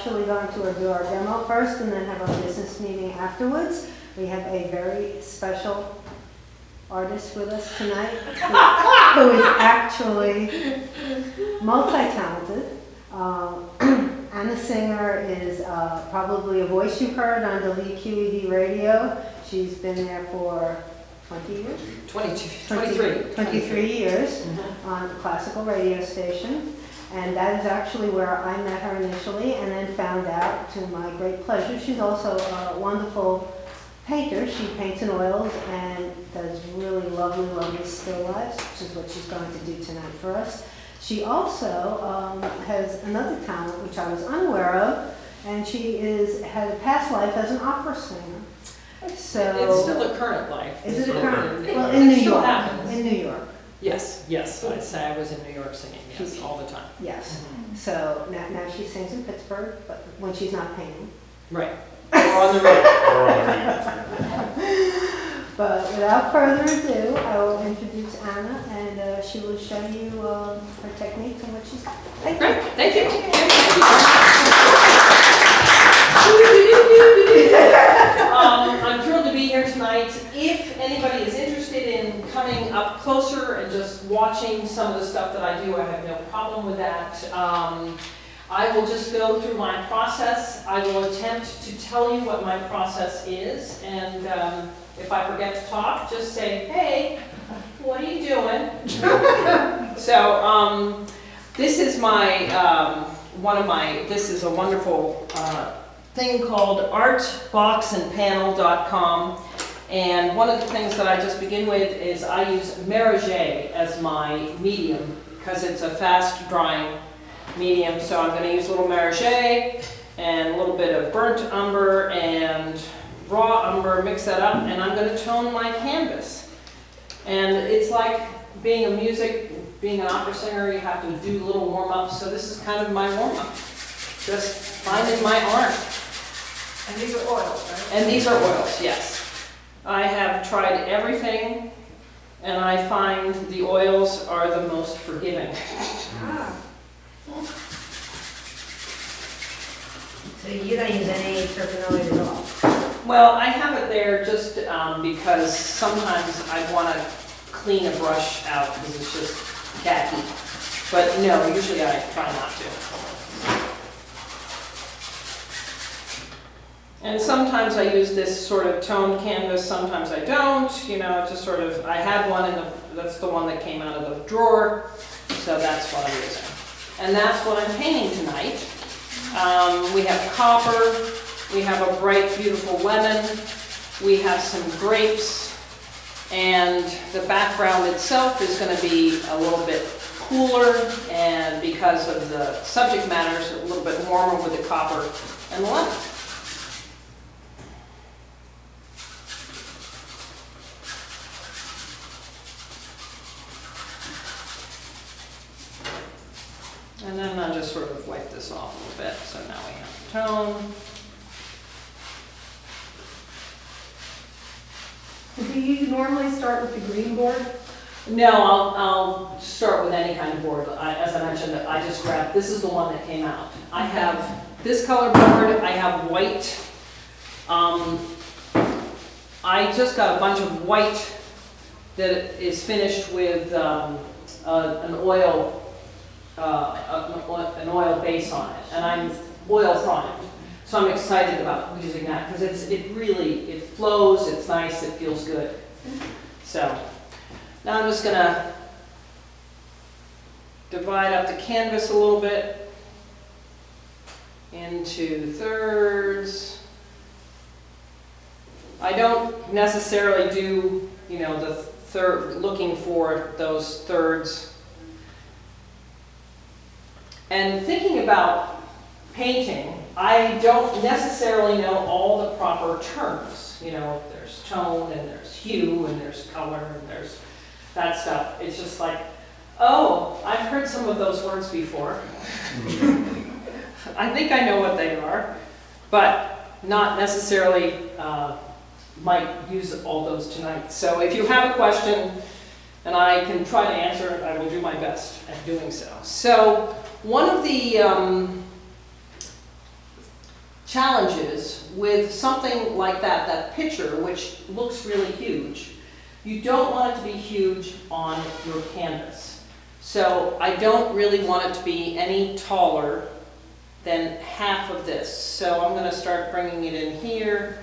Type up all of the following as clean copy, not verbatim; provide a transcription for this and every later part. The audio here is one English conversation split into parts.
actually going to do our demo first and then have our business meeting afterwards. We have a very special artist with us tonight who is actually multi-talented. Anna Singer is probably a voice you've heard on WQED radio. She's been there for 20 years? 23 years on a classical radio station. And that is actually where I met her initially and then found out, to my great pleasure, she's also a wonderful painter. She paints in oils and does really lovely, lovely still lifes, which is what she's going to do tonight for us. She also has another talent, which I was unaware of, and she had a past life as an opera singer. So it's still a current life. Is it a current? Well, in New York. Happens. In New York. Yes, yes. I'd say I was in New York singing, yes, all the time. Yes. So now she sings in Pittsburgh, but when she's not painting. Right. Or on the radio. But without further ado, I will introduce Anna, and she will show you her techniques and what she's got. Thank you. Thank you. I'm thrilled to be here tonight. If anybody is interested in coming up closer and just watching some of the stuff that I do, I have no problem with that. I will just go through my process. I will attempt to tell you what my process is, and if I forget to talk, just say, hey, what are you doing? So this is my, this is a wonderful thing called artboxandpanel.com. And one of the things that I just begin with is I use Merage as my medium because it's a fast drying medium. So I'm going to use a little Merage and a little bit of burnt umber and raw umber, mix that up, and I'm going to tone my canvas. And it's like being an opera singer, you have to do little warm-ups. So this is kind of my warm-up. Just finding my art. And these are oils, right? And these are oils, yes. I have tried everything, and I find the oils are the most forgiving. So you don't use any terpenoid at all? Well, I have it there just because sometimes I want to clean a brush out because it's just khaki. But no, usually I try not to. And sometimes I use this sort of toned canvas, sometimes I don't. You know, just sort of, I had one that's the one that came out of the drawer, so that's what I'm using. And that's what I'm painting tonight. We have copper, we have a bright, beautiful lemon, we have some grapes, and the background itself is going to be a little bit cooler, and because of the subject matter, it's a little bit warmer with the copper and the lemon. And then I'll just sort of wipe this off a little bit, so now we have tone. Do you normally start with the green board? No, I'll start with any kind of board. As I mentioned, I just grabbed, this is the one that came out. I have this color board, I have white. I just got a bunch of white that is finished with an oil base on it, and I'm oil primed. So I'm excited about using that because it flows, it's nice, it feels good. So now I'm just gonna divide up the canvas a little bit into thirds. I don't necessarily do, you know, looking for those thirds. And thinking about painting, I don't necessarily know all the proper terms. You know, there's tone, and there's hue, and there's color, and there's that stuff. It's just like, oh, I've heard some of those words before. I think I know what they are, but not necessarily might use all those tonight. So if you have a question, and I can try to answer it, I will do my best at doing so. So one of the challenges with something like that, that picture, which looks really huge. You don't want it to be huge on your canvas. So I don't really want it to be any taller than half of this. So I'm going to start bringing it in here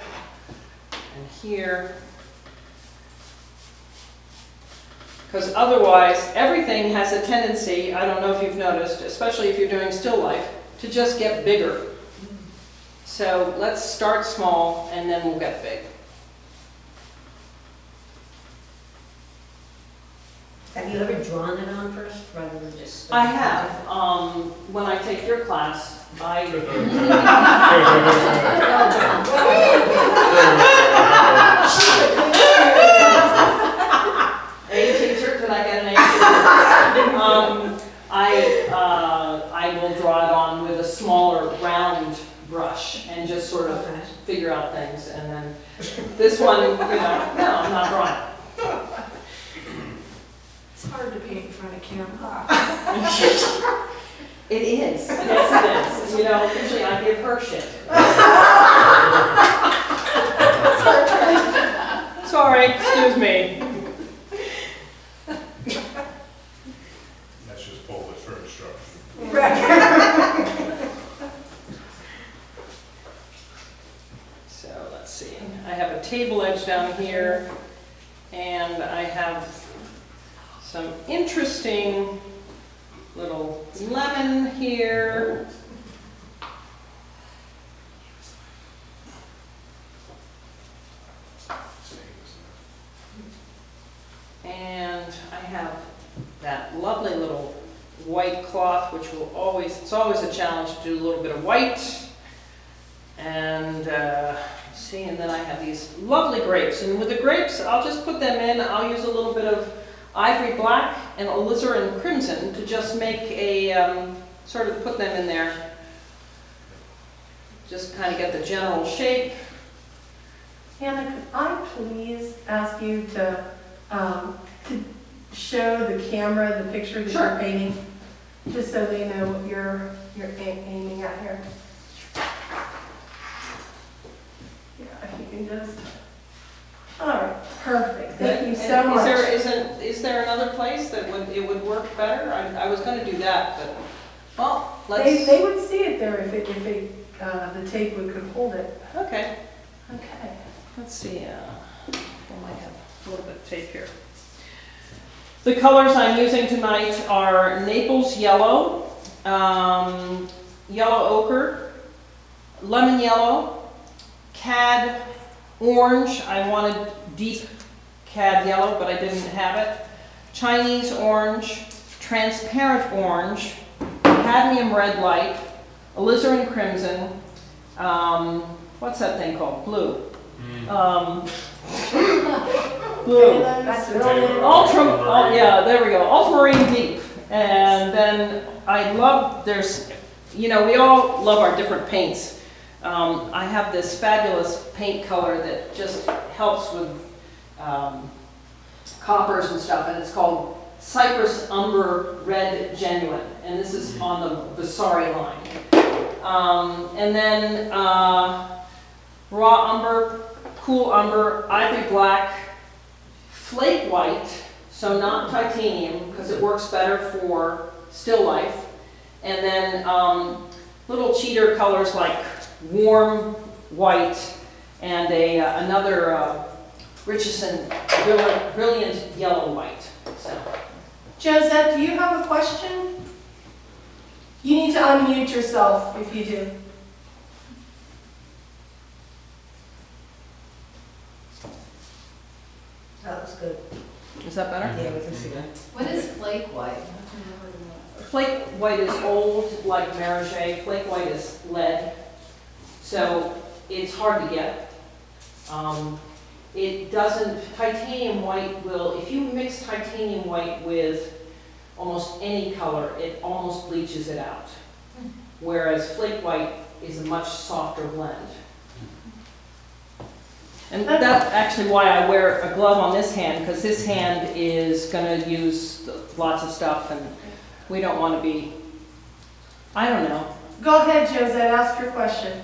and here. Because otherwise, everything has a tendency, I don't know if you've noticed, especially if you're doing still life, to just get bigger. So let's start small and then we'll get big. Have you ever drawn it on first, rather than just? I have. When I take your class, Are you a teacher? Did I get an A? I will draw it on with a smaller round brush and just sort of figure out things. And then this one, no, I'm not drawing. It's hard to paint in front of camera. It is. Yes, it is. Usually I give her shit. Sorry, excuse me. That's just Polish for instruction. So let's see. I have a table edge down here, and I have some interesting little lemon here. And I have that lovely little white cloth, which will it's always a challenge to do a little bit of white. And see, and then I have these lovely grapes. And with the grapes, I'll just put them in. I'll use a little bit of ivory black and alizarin crimson to just make a, sort of put them in there. Just kind of get the general shape. Hannah, could I please ask you to show the camera the picture that Sure. you're painting, just so they know what you're aiming at here? Yeah, if you can just. All right, perfect. Thank you so much. Is there another place that it would work better? I was going to do that, but well, let's. They would see it there if the tape could hold it. Okay. Okay. Let's see. I might have a little bit of tape here. The colors I'm using tonight are Naples yellow, yellow ochre, lemon yellow, cad orange. I wanted deep cad yellow, but I didn't have it. Chinese orange, transparent orange, cadmium red light, alizarin crimson, what's that thing called? Blue. Blue. That's brilliant. Yeah, there we go. Ultramarine deep. And then I love, we all love our different paints. I have this fabulous paint color that just helps with coppers and stuff, and it's called Cypress Umber Red Genuine, and this is on the Vasari line. And then raw umber, cool umber, ivory black, flake white, so not titanium because it works better for still life, and then little cheater colors like warm white and another Richardson brilliant yellow white. So, Josette, do you have a question? You need to unmute yourself if you do. That was good. is that better? Yeah, we can see that. What is flake white? Flake white is old, like Maragé. Flake white is lead, so it's hard to get. It doesn't, titanium white will, if you mix titanium white with almost any color, it almost bleaches it out. Whereas flake white is a much softer blend. And that's actually why I wear a glove on this hand, because this hand is going to use lots of stuff, and we don't want to be, I don't know. Go ahead, Josette, ask your question.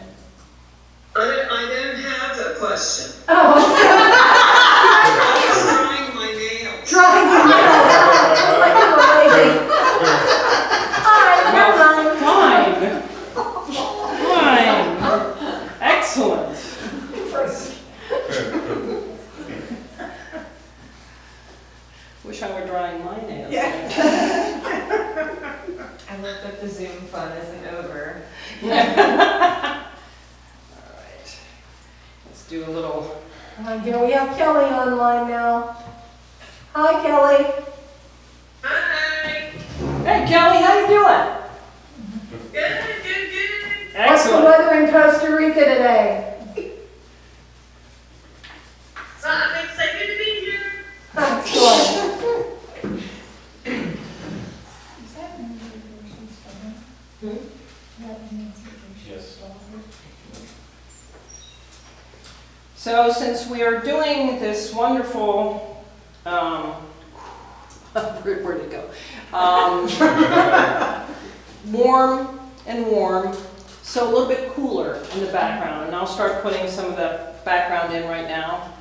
I don't have a question. Oh, He's drawing my nails. drawing your nails. Like a lady. Hi, never mind. Fine. Excellent. Wish I were drawing my nails. I looked up the Zoom fun isn't over. All right. Let's do a little. And here we have Kelly online now. Hi, Kelly. Hi. Hey Kelly, how you doing? Good. What's the Excellent. weather in Costa Rica today? I'm excited to be here. That's good. Yes. So since we are doing this wonderful, where'd it go? Warm and warm, so a little bit cooler in the background, and I'll start putting some of the background in right now.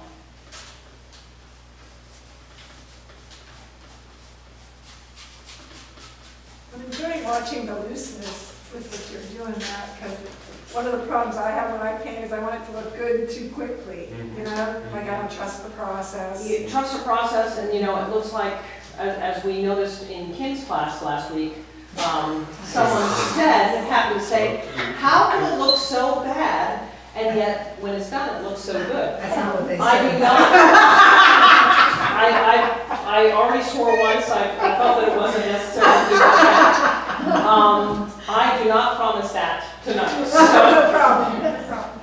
I'm enjoying watching the looseness with which you're doing that, because one of the problems I have when I paint is I want it to look good too quickly, you know? Like I don't trust the process. You trust the process, and you know, it looks like, as we noticed in Kim's class last week, someone happened to say, how can it look so bad, and yet when it's done, it looks so good? That's not what they I said. do not. I already swore once, I felt that it wasn't necessary to do that. I do not promise that tonight. So. No problem, no problem.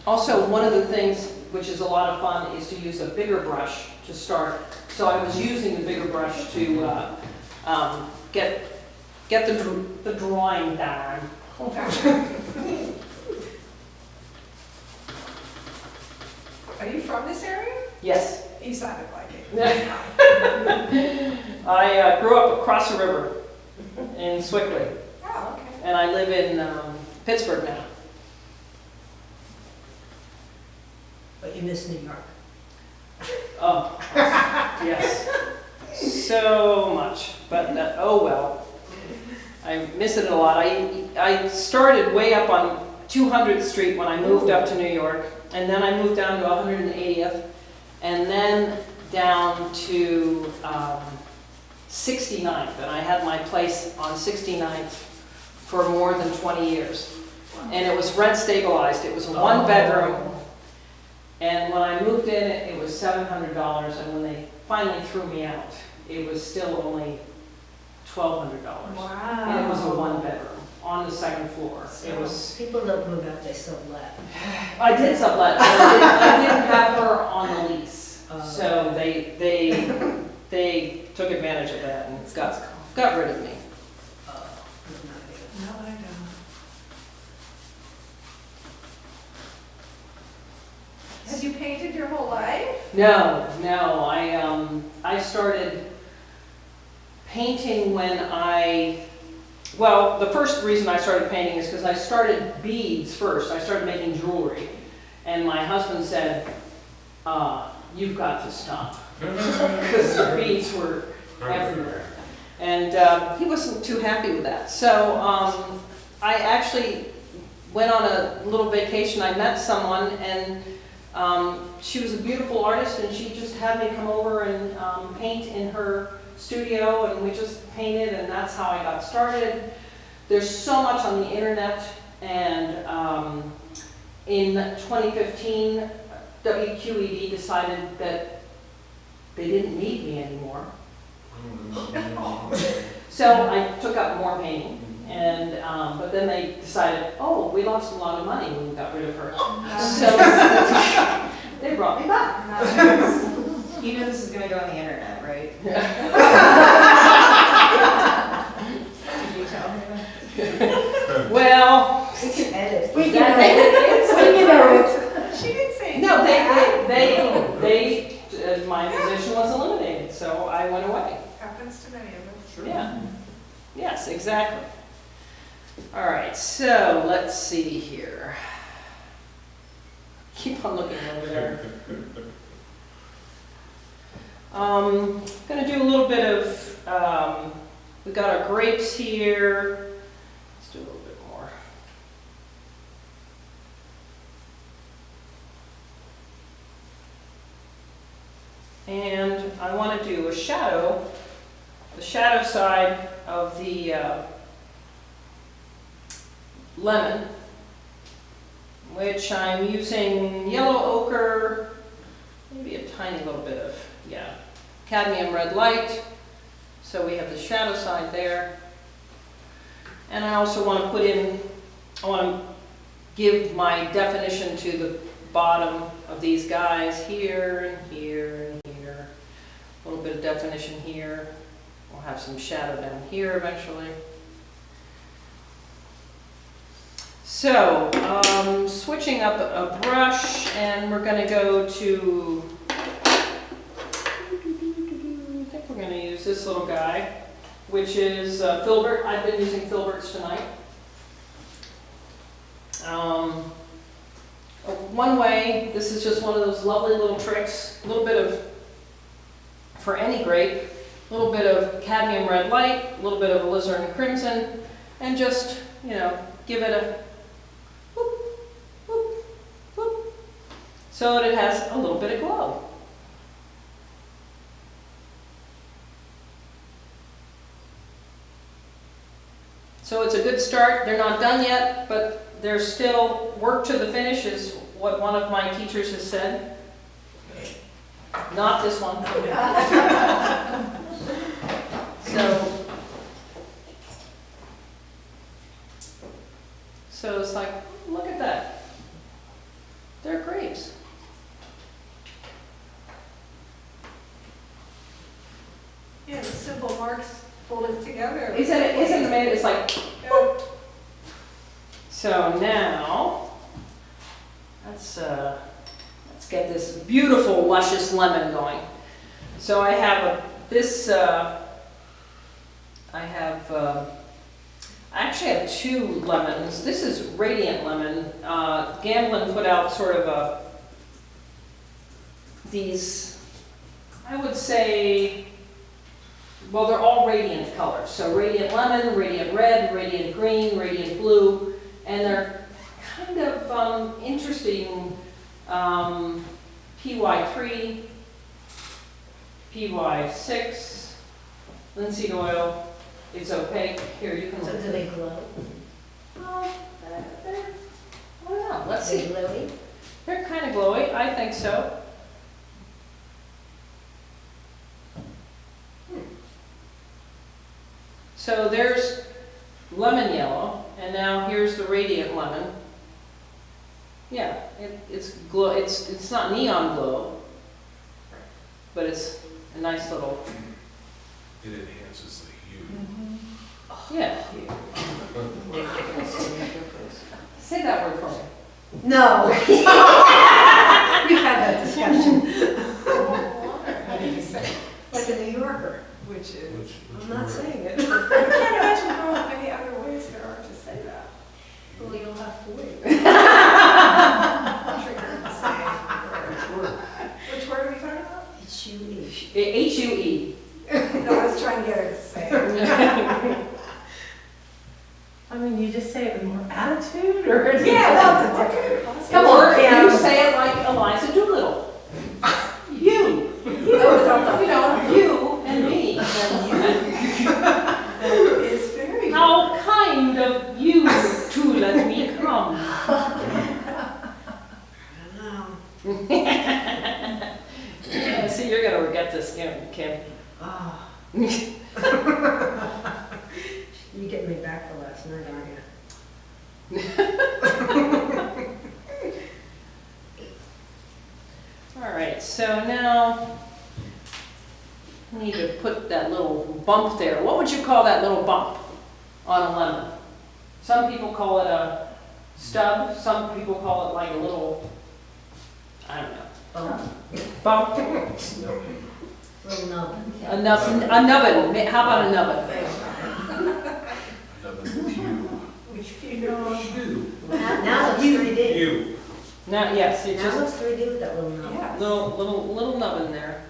Also, one of the things which is a lot of fun is to use a bigger brush to start. So I was using the bigger brush to get the drawing down. Are you from this area? Yes. You sounded like it. I grew up across the river in Swickley, Oh, okay. and I live in Pittsburgh now. But you miss New York. Oh, yes. So much, but oh well. I miss it a lot. I started way up on 200th Street when I moved up to New York, and then I moved down to 180th, and then down to 69th, and I had my place on 69th for more than 20 years. And it was rent stabilized. It was a one bedroom. And when I moved in, it was $700, and when they finally threw me out, it was still only $1,200. Wow. And it was a one bedroom on the second floor. It was. People don't move out, they sublet. I did sublet, but I didn't have her on the lease, so they took advantage of that and got rid of me. No, I don't. Have you painted your whole life? No. I started painting when well, the first reason I started painting is because I started beads first. I started making jewelry. And my husband said, you've got to stop. Because the beads were everywhere. And he wasn't too happy with that. So I actually went on a little vacation. I met someone, and she was a beautiful artist, and she just had me come over and paint in her studio, and we just painted, and that's how I got started. There's so much on the internet, and in 2015, WQED decided that they didn't need me anymore. So I took up more painting, and but then they decided, oh, we lost a lot of money when we got rid of her. So they brought me back. You know this is going to go on the internet, right? Did you tell her that? Well, We can edit. We can edit. She didn't say. no, my position was eliminated, so I went away. Happens to many of us. Yeah. Yes, exactly. All right, so let's see here. Keep on looking over there. Gonna do a little bit of, we got our grapes here. Let's do a little bit more. And I want to do a shadow, the shadow side of the lemon, which I'm using yellow ochre, maybe a tiny little bit of, yeah, cadmium red light. So we have the shadow side there. And I also want to put in, I want to give my definition to the bottom of these guys here and here and here. A little bit of definition here. We'll have some shadow down here eventually. So, switching up a brush, and we're going to go to, I think we're going to use this little guy, which is filbert. I've been using filberts tonight. One way, this is just one of those lovely little tricks, a little bit of, for any grape, a little bit of cadmium red light, a little bit of alizarin crimson, and just, you know, give it a whoop, whoop, whoop, so that it has a little bit of glow. So it's a good start. They're not done yet, but there's still work to the finish, is what one of my teachers has said. Not this one. So it's like, look at that. They're grapes. Yeah, the simple marks folded together. Isn't it amazing? It's like, Yeah. so now, let's get this beautiful, luscious lemon going. So I have I actually have two lemons. This is Radiant Lemon. Gamblin put out sort of these, I would say, well, they're all radiant colors. So Radiant Lemon, Radiant Red, Radiant Green, Radiant Blue, and they're kind of interesting. PY3, PY6, linseed oil is opaque. Here, you can So look. do they glow? I don't know. Let's Are they see. glowy? They're kind of glowy. I think so. So there's lemon yellow, and now here's the Radiant Lemon. Yeah, it's glow. It's not neon glow, but it's a nice little. It enhances the hue. Yeah. Say that word for me. No. We've had that discussion. How do you say? Like a New Yorker. Which is. I'm not saying it. I can't imagine how many other ways there are to say that. Well, you'll have to wait. I'm triggered to say it. Which word are we talking about? It's chewy. H-U-E. No, I was trying to get her to say it. I mean, you just say it with more attitude, or? Yeah, that's okay. Come on, you say it like Eliza Doolittle. You. You know, you and me. It's very. How kind of you to let me come. Yeah, see, you're gonna regret this, Kim. Oh. You get me back for last night, aren't you? All right, so now I need to put that little bump there. What would you call that little bump on a lemon? Some people call it a stub. Some people call it like a little, I don't know. Bump. Little nub. A nubbin. How about a nubbin? Another hue. Hue. Now, yes, it's Now it just looks 3D with that little nub. Yeah. little nubbin there.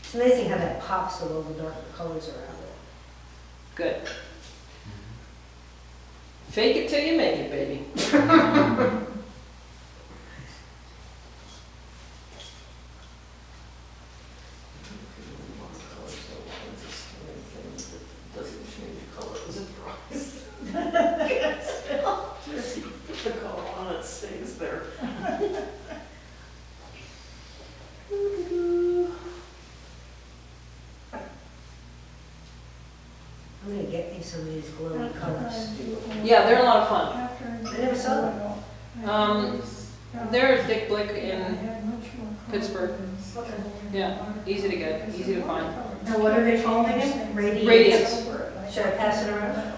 It's amazing how that pops with all the darker colors around it. Good. Fake it till you make it, baby. The color on it stays there. I'm gonna get me some of these glowy colors. Yeah, they're a lot of fun. I never saw them. They're at Dick Blick in Pittsburgh. Yeah, easy to get, easy to find. Now, what are they called again? Radiance. Should I pass it around?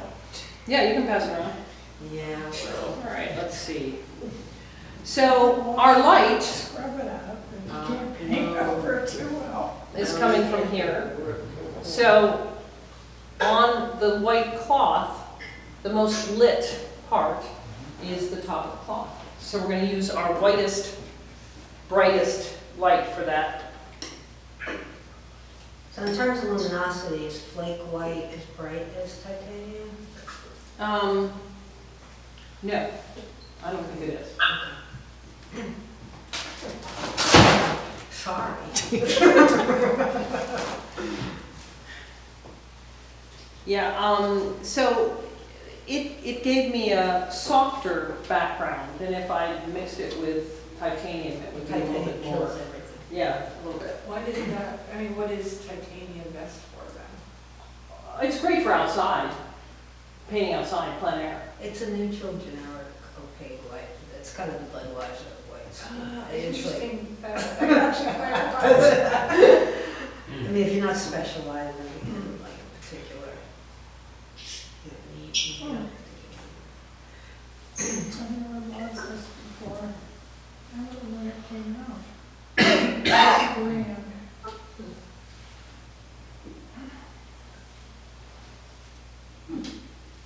Yeah, you can pass it around. Yeah, well. All right, let's see. So our light Scrub it up and you Oh, can't paint no. over it too well. is coming from here. So on the white cloth, the most lit part is the top of the cloth. So we're going to use our whitest, brightest light for that. So in terms of luminosity, is flake white as bright as titanium? No, I don't think it is. Sorry. Yeah, so it gave me a softer background than if I mixed it with titanium, it would be a little Titanium bit more. kills everything. Yeah, a little bit. Why is that, I mean, what is titanium best for then? It's great for outside, painting outside, plein air. It's a neutral generic opaque white. It's kind of the Budweiser of whites. It's like, Interesting, that actually clarifies it. I mean, if you're not specializing in like a particular, niche, you know. I never watched this before. I don't know when it came out. Grand.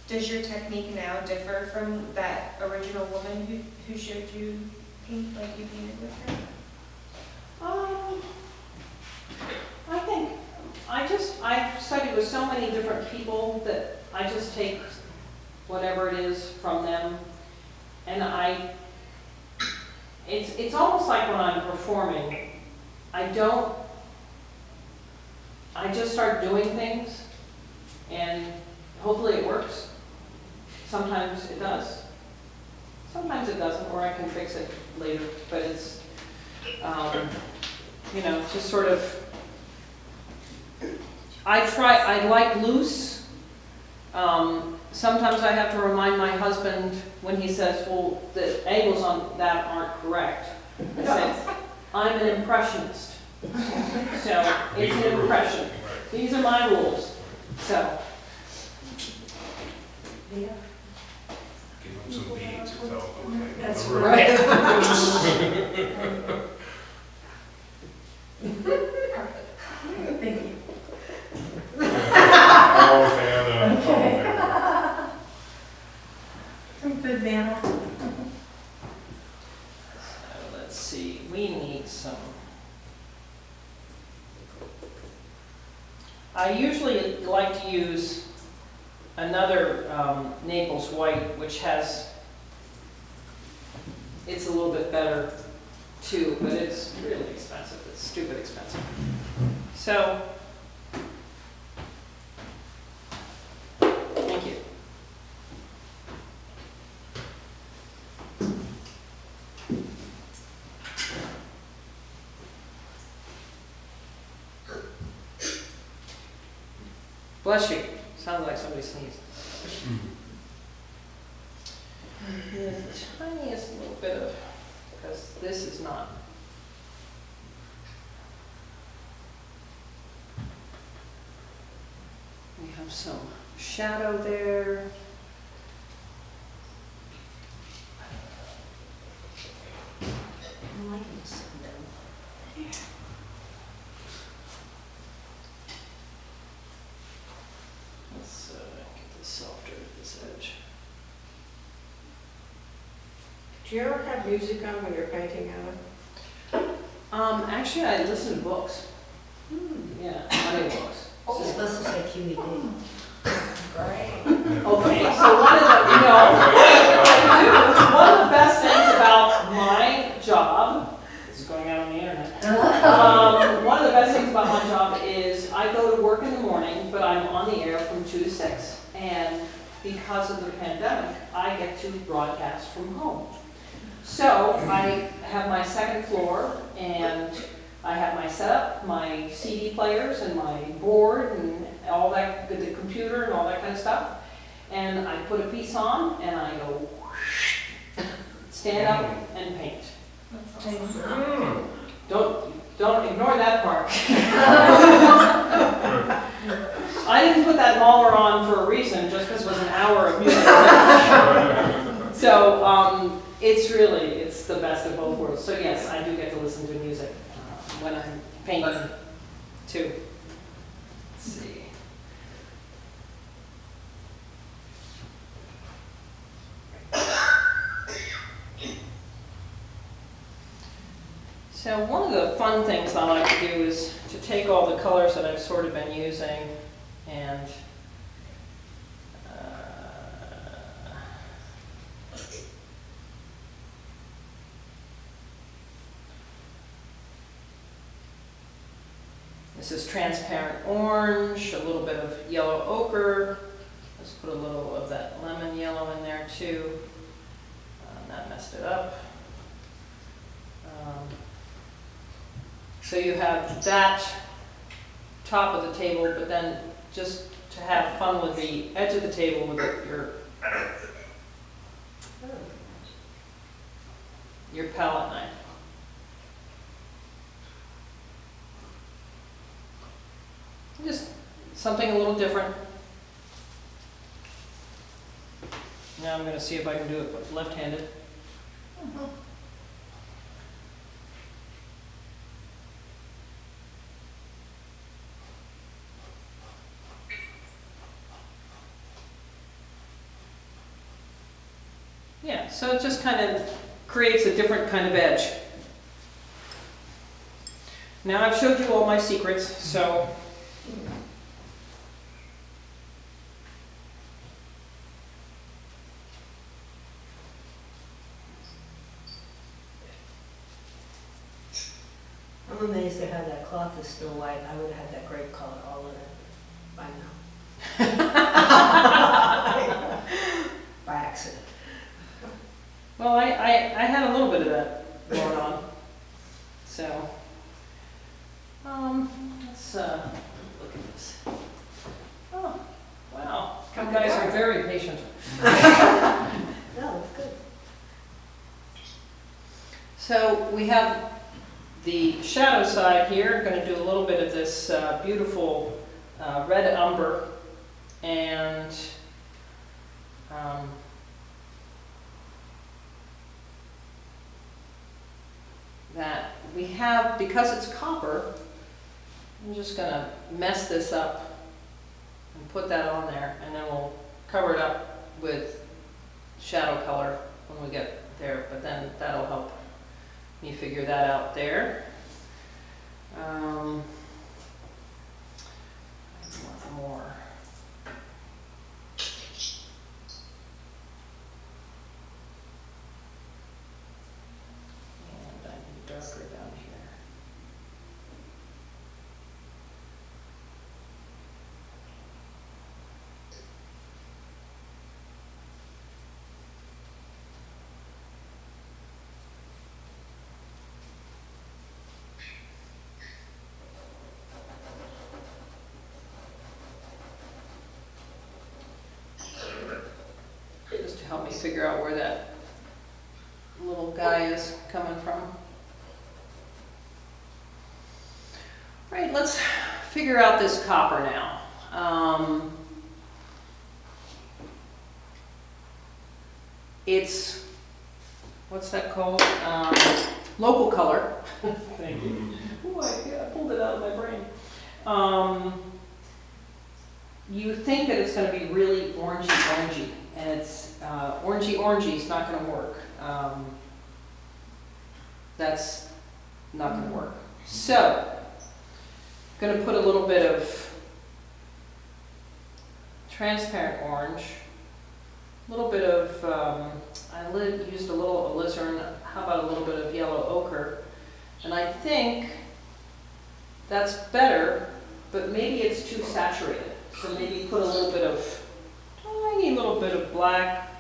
Does your technique now differ from that original woman who showed you paint, like you painted with her? I think, I've studied with so many different people that I just take whatever it is from them. And it's almost like when I'm performing, I just start doing things and hopefully it works. Sometimes it does. Sometimes it doesn't, or I can fix it later, but it's, just sort of, I like loose. Sometimes I have to remind my husband when he says, well, the angles on that aren't correct. I say, I'm an impressionist. So it's an impression. These are my rules. So, Yeah. Give them some beads and tell them, okay. That's whatever. right. Thank you. All fan, all fan. Some good banner. Let's see, we need some. I usually like to use another Naples white, which has, it's a little bit better too, but it's really expensive. It's stupid expensive. So, thank you. Bless you. Sounds like somebody sneezed. The tiniest little bit of, because this is not. We have some shadow there. I'm liking this sundown. Let's get this softer at this edge. Do you ever have music on when you're painting, Anna? Actually, I listen to books. Yeah, audiobooks. She's supposed to say QED. Right. Okay, so one of the, one of the best things about my job, this is going out on the internet. One of the best things about my job is I go to work in the morning, but I'm on the air from 2 to 6. And because of the pandemic, I get to broadcast from home. So I have my second floor, and I have my setup, my CD players, and my board, and all that, the computer, and all that kind of stuff. And I put a piece on, and I go, stand up and paint. Don't ignore that part. I didn't put that mauler on for a reason, just because it was an hour of music. So it's the best of both worlds. So yes, I do get to listen to music when I'm painting too. Let's see. So one of the fun things I like to do is to take all the colors that I've sort of been using and this is transparent orange, a little bit of yellow ochre. Let's put a little of that lemon yellow in there too. That messed it up. So you have that top of the table, but then just to have fun with the edge of the table with your palette knife. Just something a little different. Now I'm going to see if I can do it left-handed. Yeah, so it just kind of creates a different kind of edge. Now I've showed you all my secrets, so I'm amazed at how that cloth is still white. I would have had that grape color all in it by now. By accident. well, I had a little bit of that going on. So, let's look at this. Oh, wow, you guys are very patient. No, it's good. So we have the shadow side here. I'm going to do a little bit of this beautiful red umber, and that we have, because it's copper, I'm just going to mess this up and put that on there, and then we'll cover it up with shadow color when we get there, but then that'll help me figure that out there. More. And I need darker down here. Just to help me figure out where that little guy is coming from. Right, let's figure out this copper now. It's, what's that called? Local color. Thank you. Ooh, I pulled it out of my brain. You think that it's going to be really orangey. and it's orangey, it's not gonna work. That's not gonna work. So, gonna put a little bit of transparent orange, a little bit of, used a little alizarin, how about a little bit of yellow ochre? And I think that's better, but maybe it's too saturated. So maybe put a little bit of, tiny little bit of black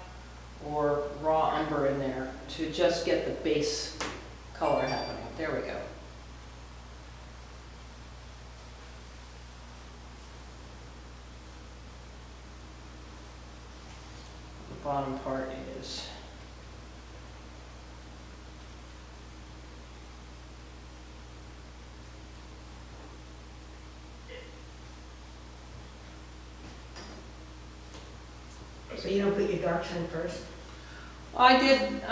or raw umber in there to just get the base color happening. There we go. The bottom part is So you don't put your darks in first? I did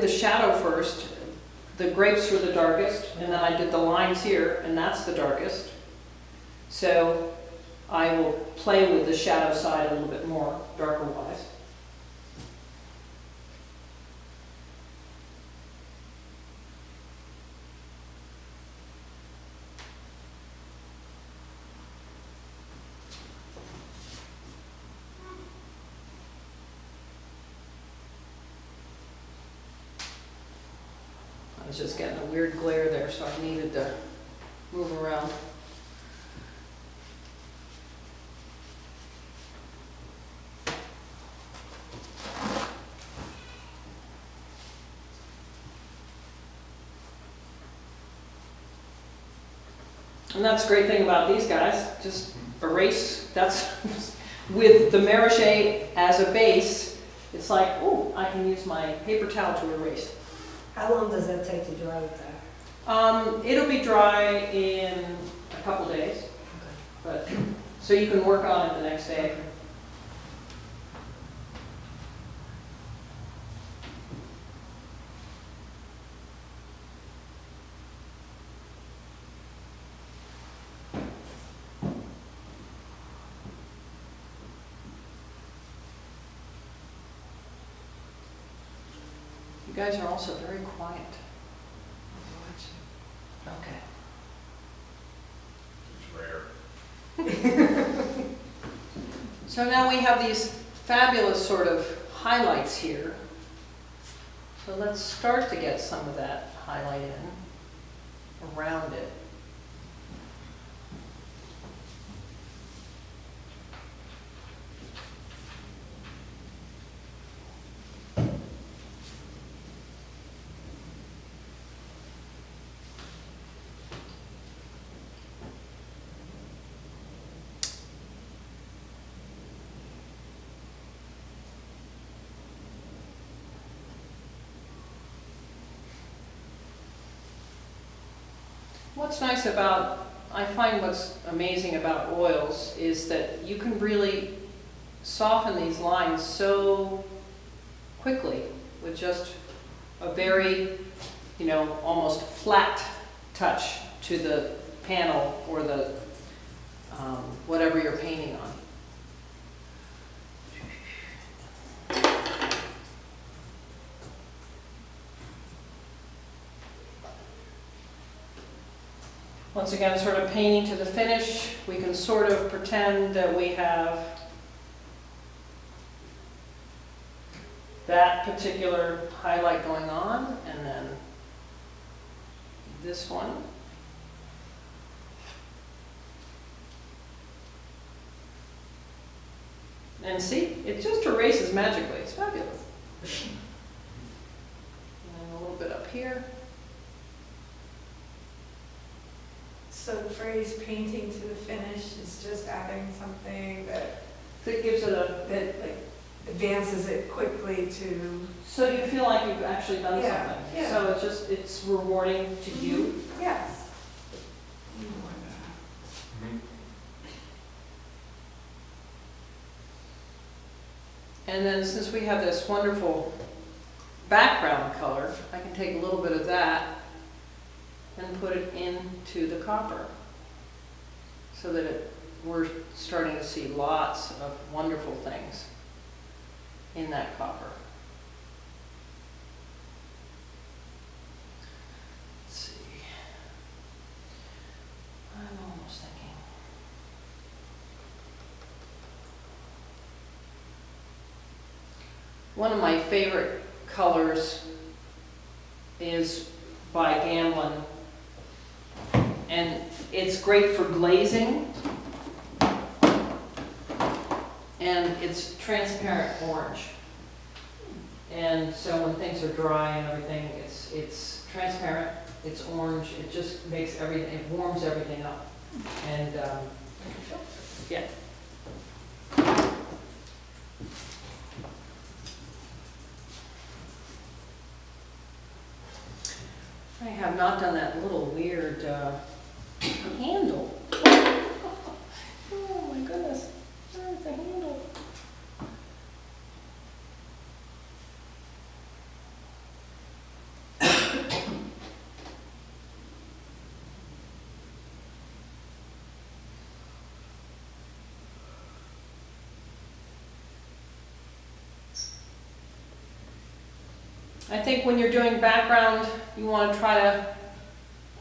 the shadow first. The grapes were the darkest, and then I did the lines here, and that's the darkest. So I will play with the shadow side a little bit more, darker wise. I was just getting a weird glare there, so I needed to move around. And that's the great thing about these guys, just erase, that's, with the Marochet as a base, it's like, oh, I can use my paper towel to erase. How long does that take to dry with that? It'll be dry in a couple days, but, so you can work on it the next day. You guys are also very quiet. Okay. It's rare. So now we have these fabulous sort of highlights here. So let's start to get some of that highlight in around it. What's nice about, I find what's amazing about oils is that you can really soften these lines so quickly with just a very, almost flat touch to the panel or the whatever you're painting on. Once again, sort of painting to the finish, we can sort of pretend that we have that particular highlight going on, and then this one. And see, it just erases magically. It's fabulous. And a little bit up here. So the phrase painting to the finish is just adding something that That gives it a, like advances it quickly to, so you feel like you've actually done Yeah, something. yeah. So it's rewarding to you. yes. And then since we have this wonderful background color, I can take a little bit of that and put it into the copper so that we're starting to see lots of wonderful things. in that copper. Let's see. I'm almost thinking. One of my favorite colors is by Gamblin, and it's great for glazing, and it's transparent orange. And so when things are dry and everything, it's transparent, it's orange, it just makes everything, it warms everything up. And yeah. I have not done that little weird handle. Oh my goodness, there's the handle. I think when you're doing background, you want to try to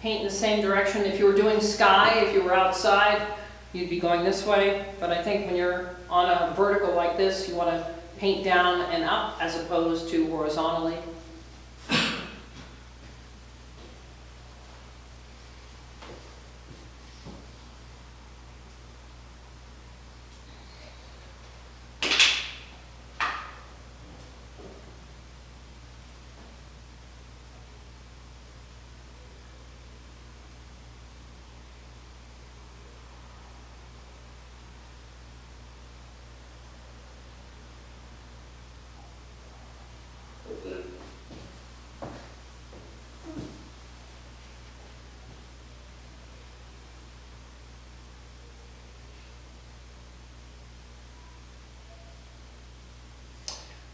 paint in the same direction. If you were doing sky, if you were outside, you'd be going this way. But I think when you're on a vertical like this, you want to paint down and up as opposed to horizontally.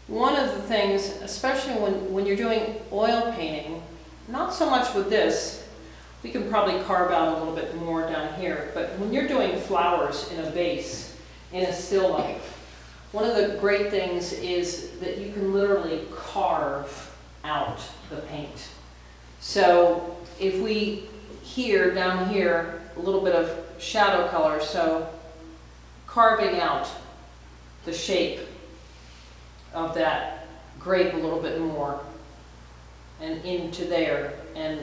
One of the things, especially when you're doing oil painting, not so much with this, we can probably carve out a little bit more down here, but when you're doing flowers in a vase, in a still life, one of the great things is that you can literally carve out the paint. So if we down here, a little bit of shadow color, so carving out the shape of that grape a little bit more and into there, and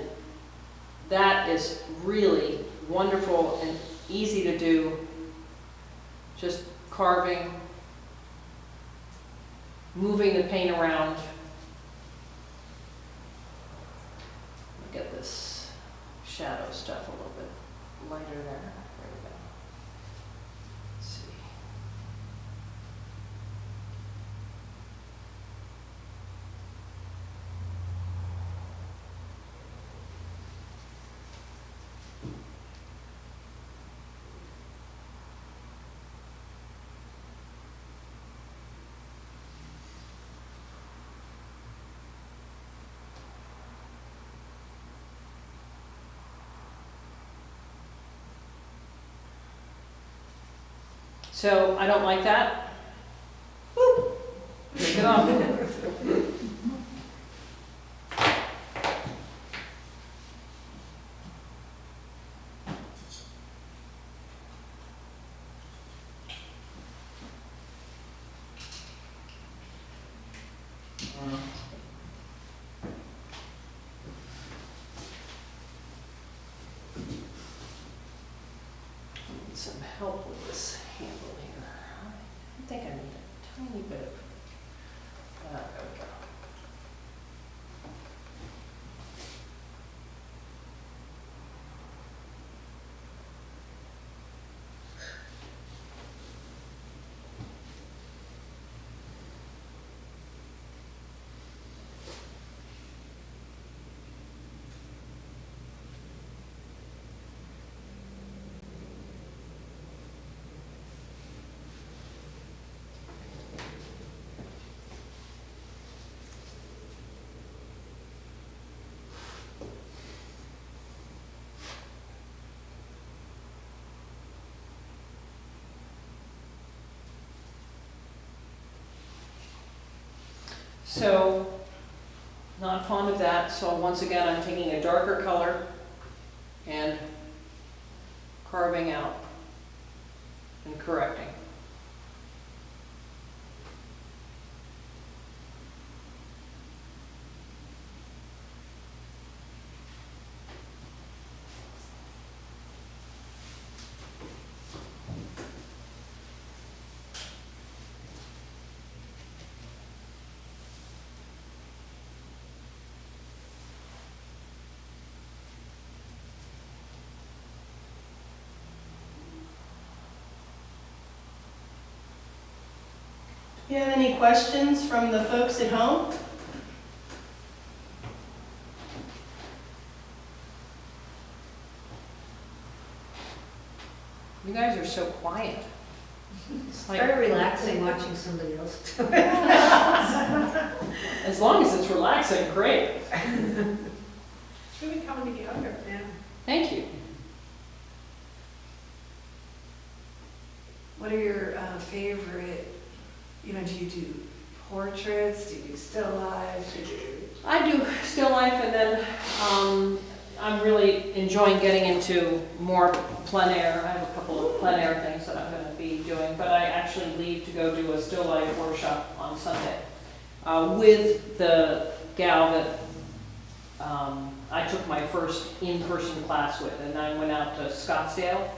that is really wonderful and easy to do. Just carving, moving the paint around. Get this shadow stuff a little bit lighter there. There we go. Let's see. So I don't like that. Whoop. Take it off. Need some help with this handle here. I think I need a tiny bit of, there we go. So, not fond of that, so once again, I'm taking a darker color and carving out and correcting. Do you have any questions from the folks at home? You guys are so quiet. It's It's like, very relaxing watching somebody else do it. as long as it's relaxing, great. It's really coming together. Yeah. Thank you. What are your favorite, do you do portraits, do you do still lives, do you do? I do still life, and then I'm really enjoying getting into more plein air. I have a couple of plein air things that I'm going to be doing, but I actually leave to go do a still life workshop on Sunday with the gal that I took my first in-person class with, and I went out to Scottsdale.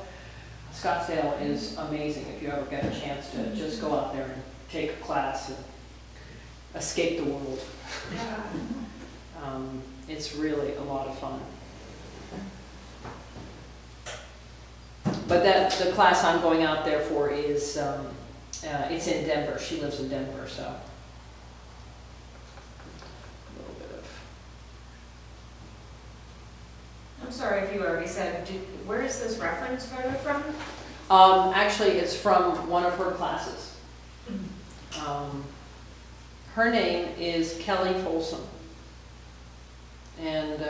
Scottsdale is amazing if you ever get a chance to just go out there and take a class and escape the world. It's really a lot of fun. But the class I'm going out there for is, it's in Denver. She lives in Denver, so. A little bit of. I'm sorry if you already said, where is this reference photo from? Actually, it's from one of her classes. Her name is Kelly Folsom. And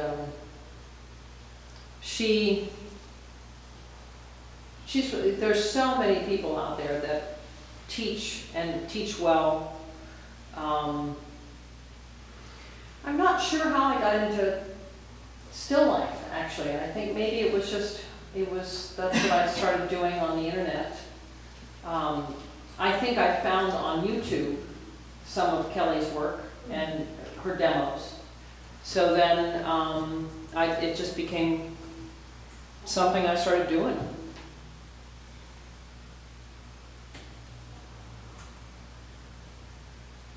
there's so many people out there that teach and teach well. I'm not sure how I got into still life, actually. I think maybe that's what I started doing on the internet. I think I found on YouTube some of Kelly's work and her demos. So then it just became something I started doing.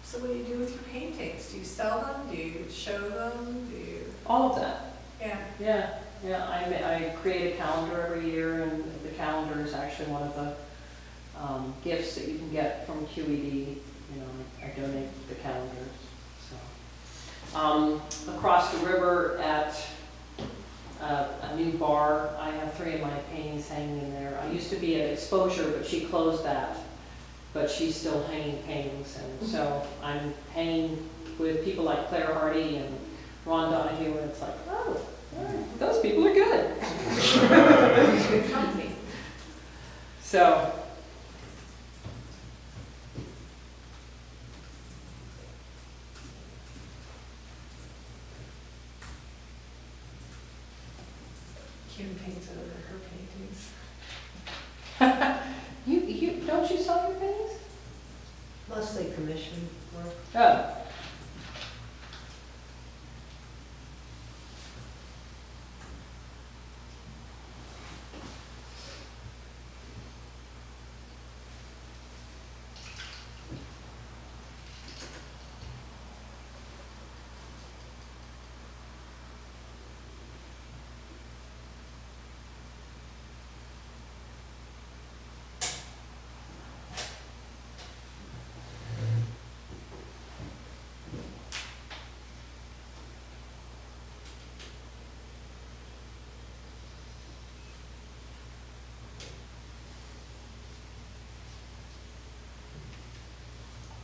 So what do you do with your paintings? Do you sell them? Do you show them? Do you? All of that. Yeah. Yeah. I create a calendar every year, and the calendar is actually one of the gifts that you can get from QED. I donate the calendars. So, across the river at a new bar, I have 3 of my paintings hanging in there. I used to be at Exposure, but she closed that. But she's still hanging paintings, and so I'm hanging with people like Claire Hardy and Ron Donahue, and it's like, oh, those people are good. Good company. So. Kim paints over her paintings. You don't you sell your paintings? Mostly commission work. Oh.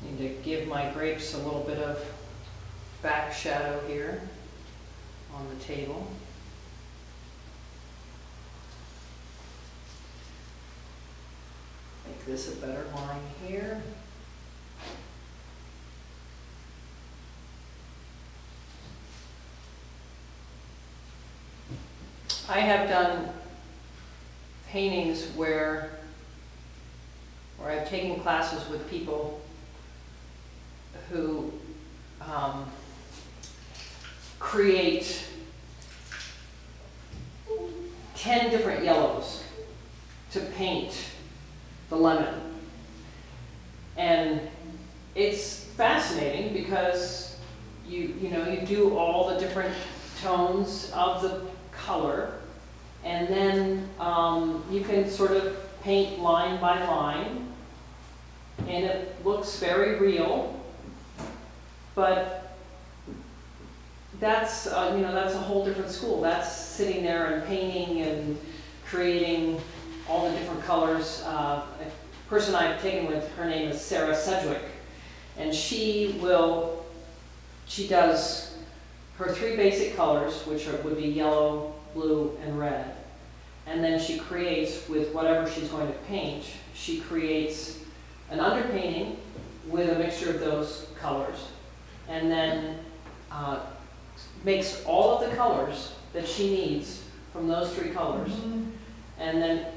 Need to give my grapes a little bit of back shadow here on the table. Make this a better line here. I have done paintings where I've taken classes with people who create 10 different yellows to paint the lemon. And it's fascinating because you do all the different tones of the color, and then you can sort of paint line by line, and it looks very real. But that's that's a whole different school. That's sitting there and painting and creating all the different colors. A person I've taken with, her name is Sarah Sedgwick, and she does her 3 basic colors, which would be yellow, blue, and red. And then she creates, with whatever she's going to paint, she creates an underpainting with a mixture of those colors, and then makes all of the colors that she needs from those 3 colors. And then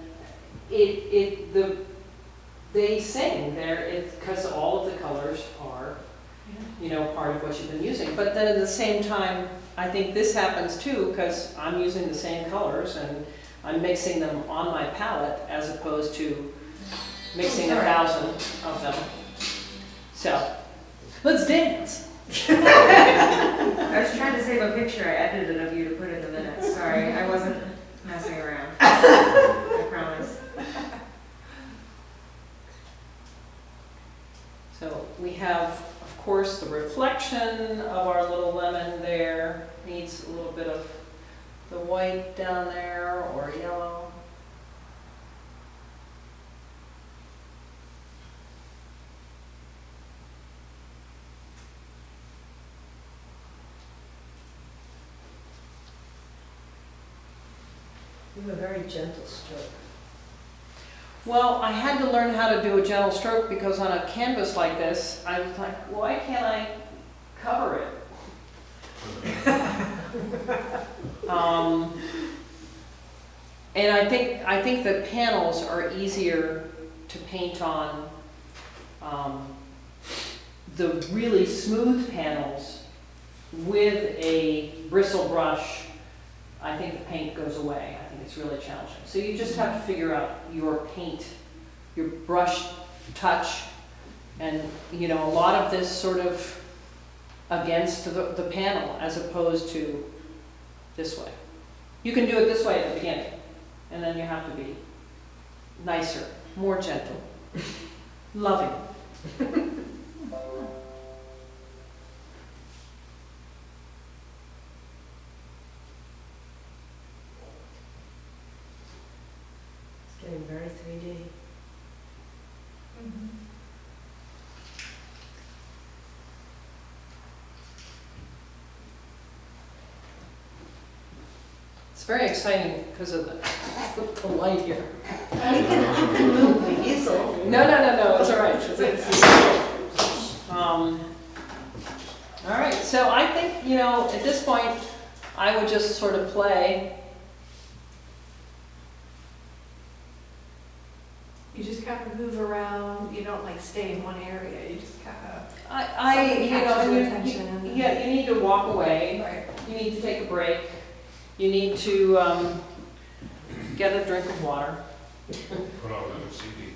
they sing there, because all of the colors are part of what you've been using. But then at the same time, I think this happens too, because I'm using the same colors and I'm mixing them on my palette as opposed to mixing 1,000 of them. So, let's dance. I was trying to save a picture I edited of you to put in the minutes. Sorry, I wasn't messing around. I promise. So we have, of course, the reflection of our little lemon there. Needs a little bit of the white down there, or yellow. You have a very gentle stroke. Well, I had to learn how to do a gentle stroke because on a canvas like this, I was like, why can't I cover it? And I think the panels are easier to paint on. The really smooth panels with a bristle brush, I think the paint goes away. I think it's really challenging. So you just have to figure out your paint, your brush touch, and a lot of this sort of against the panel as opposed to this way. You can do it this way at the beginning, and then you have to be nicer, more gentle, loving. It's getting very 3D. It's very exciting because of the light here. You can move the easel. No, it's all right. All right, so I think, at this point, I would just sort of play. You just kind of move around, you don't like stay in one area, you just kind of, Something catches your attention. you need to walk away. right. You need to take a break. You need to get a drink of water. Put on another CD.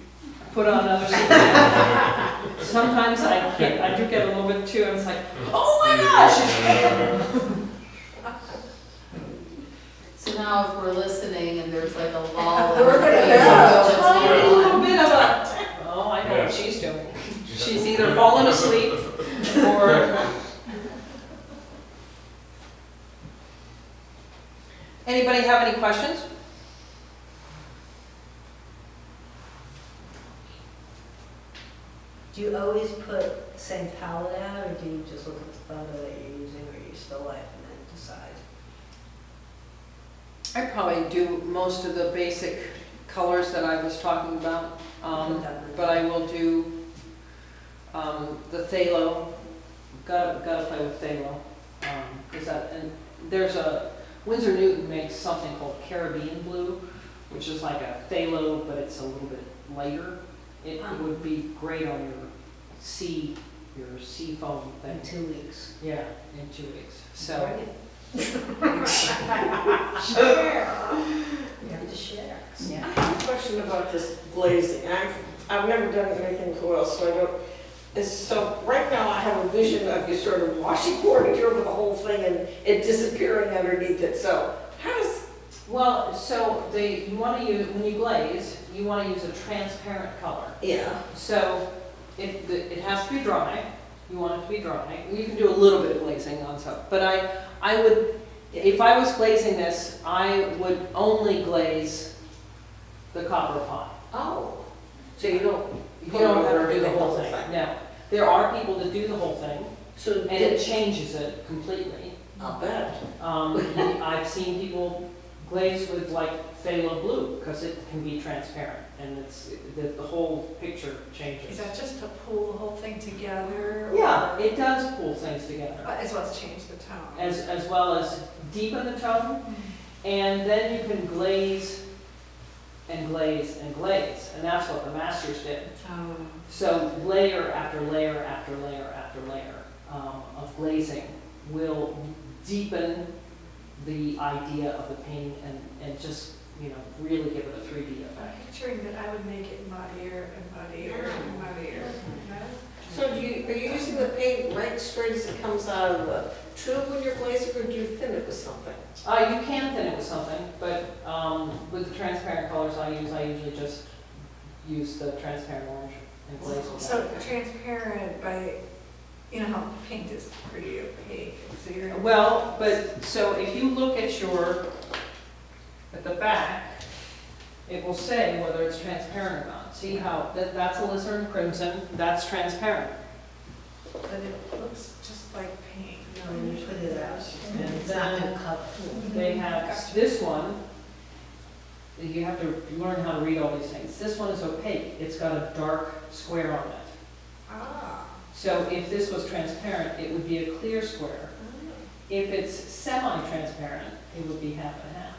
Put on another CD. Sometimes I do get a little bit too, and it's like, oh my gosh! So now if we're listening and there's like a lull. We're gonna A little bit of a, oh, I know what she's doing. She's either fallen asleep or. Anybody have any questions? Do you always put the same palette out, or do you just look at the photo that you're using, or you still life and then decide? I probably do most of the basic colors that I was talking about, but I will do the phthalo. Gotta play with phthalo, because that, and there's a Winsor Newton makes something called Caribbean blue, which is like a phthalo, but it's a little bit lighter. It would be great on your sea foam thing. In 2 weeks. Yeah, in 2 weeks. So, Share. You have to share. yeah. I have a question about this glazing. I've never done anything to oil, so I don't. So right now I have a vision of you sort of washing water over the whole thing and it disappearing underneath it. So how does? Well, so you want to use, when you glaze, you want to use a transparent color. Yeah. So it has to be dry. You want it to be dry. You can do a little bit of glazing on top, but I would, if I was glazing this, I would only glaze the copper pot. Oh. So you don't. You don't have to do the whole thing. No. There are people that do the whole thing, So and it changes it completely. I'll bet. I've seen people glaze with like phthalo blue because it can be transparent, and it's the whole picture changes. Is that just to pull the whole thing together? Yeah, it does pull things together, As well as change the tone? as well as deepen the tone, and then you can glaze and glaze and glaze, and that's what the masters did. So layer after layer after layer after layer of glazing will deepen the idea of the painting and just, really give it a 3D I'm effect. picturing that I would make it muddier and muddier and muddier. So are you using the paint right straight as it comes out of the tube when you're glazing, or do you thin it with something? You can thin it with something, but with the transparent colors I usually just use the transparent orange and glaze with So that. transparent by, how paint is pretty opaque, so you're. Well, so if you look at the back, it will say whether it's transparent or not. See how, that's alizarin crimson, that's transparent. But it looks just like paint. No, when you put it out, it's not gonna cover. They have this one, you have to learn how to read all these things. This one is opaque, it's got a dark square on it. Ah. So if this was transparent, it would be a clear square. If it's semi-transparent, it would be half and half.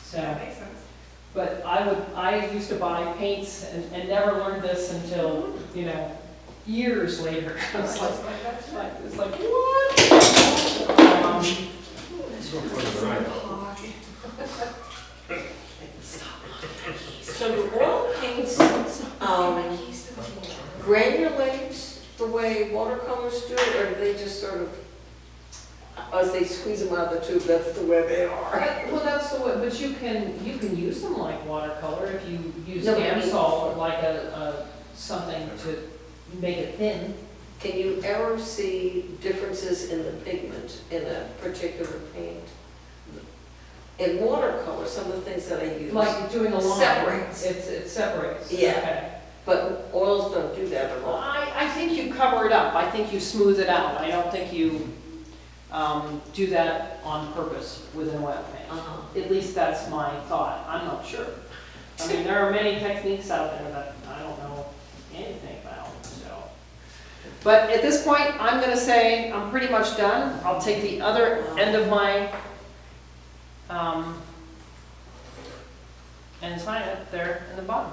So, That makes sense. but I used to buy paints and never learned this until, years later. It's like, what? So do oil paints granulate the way watercolors do, or do they just sort of, as they squeeze them out of the tube, that's the way they are? Well, that's the way, but you can use them like watercolor if you use No, but I mean- Gamsol or like something to make it thin. Can you ever see differences in the pigment in a particular paint? In watercolor, some of the things that I use. Like doing a line. Separates. It separates. Yeah. Okay. But oils don't do that at Well, all. I think you cover it up. I think you smooth it out. I don't think you do that on purpose with an oil paint. At least that's my thought. I'm not sure. I mean, there are many techniques out there that I don't know anything about, so. But at this point, I'm gonna say I'm pretty much done. I'll take the other end of my, and sign it there in the bottom.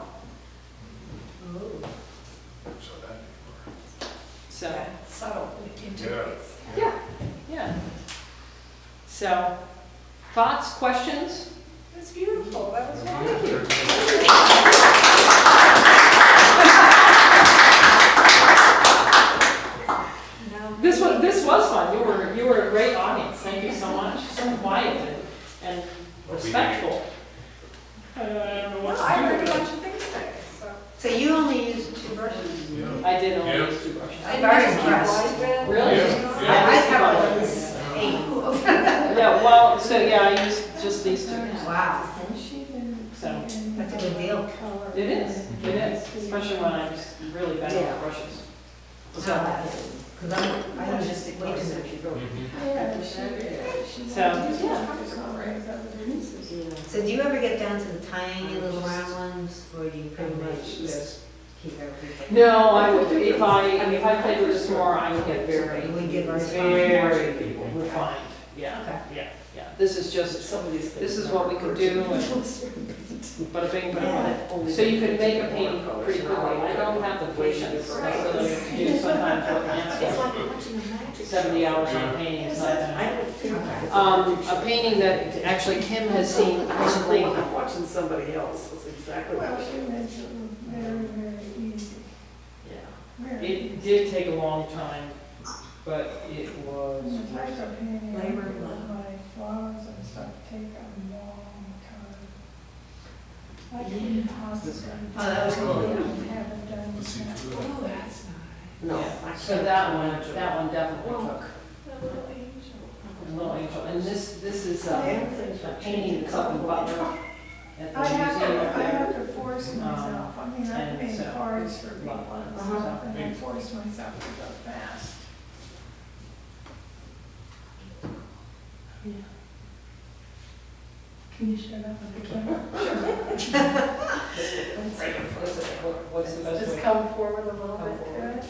So that. So, Yeah, subtle, it integrates. yeah. So, thoughts, questions? It's beautiful, that was Thank wonderful. No. This was fun. You were a great audience. Thank you so much. So quiet and respectful. I don't know No, what I to learned a do. bunch of things today, so. So you only use 2 brushes? Yeah. I did only Yeah. use 2 brushes. I'm very Just keep impressed. wiping. Really? Yeah. I I have used at to least 8. Yeah, well, so yeah, I used just these 2. Wow, So that's a good deal. it is, especially when I'm just really bad Yeah. with brushes. Because I use just way too much. So, yeah. So do you ever get down to the tiny little round ones, or do you pretty much just keep everything? No, I would, if I played with this more, I would get very, You would get very very refined. Yeah, Okay. yeah. this is just, Some of these things. this is what we could do, and bada bing, bada boom. So you can make a painting pretty quickly. I don't have the patience necessarily to do sometimes what It's landscape. like watching a magic. 70 hours on a painting is not gonna I don't feel like it's a painting that actually Kim has seen recently. I'm watching somebody else, that's exactly what Well, I she do. mentioned very, very easy. Yeah. Very It did take a long time, but it was. The type of painting, I Labor do of with love. my flowers and stuff take a long time. I can possibly. Oh, that was cool, yeah. Haven't done Let's see that. through that. Oh, that's nice. No. Yeah. I So can't that one imagine. definitely took A little angel. a little angel. And this is I a am thinking of painting that's up in Butler at the I have museum up to, I have there. to force myself, I mean, I and made so- cards for people and Uh-huh. stuff, and I force myself to go fast. Can you shut up with the camera? What's the best Just way? come forward a little Come bit to forward. it.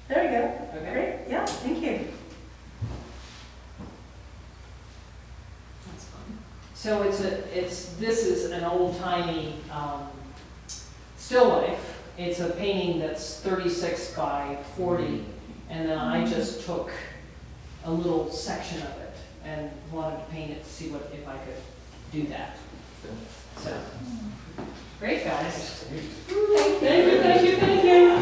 There you go. Okay. Great, yeah, thank you. That's fine. So this is an old timey still life. It's a painting that's 36 by 40, and then I just took a little section of it and wanted to paint it to see what if I could do that. So, great guys. Thank you, thank you, thank you.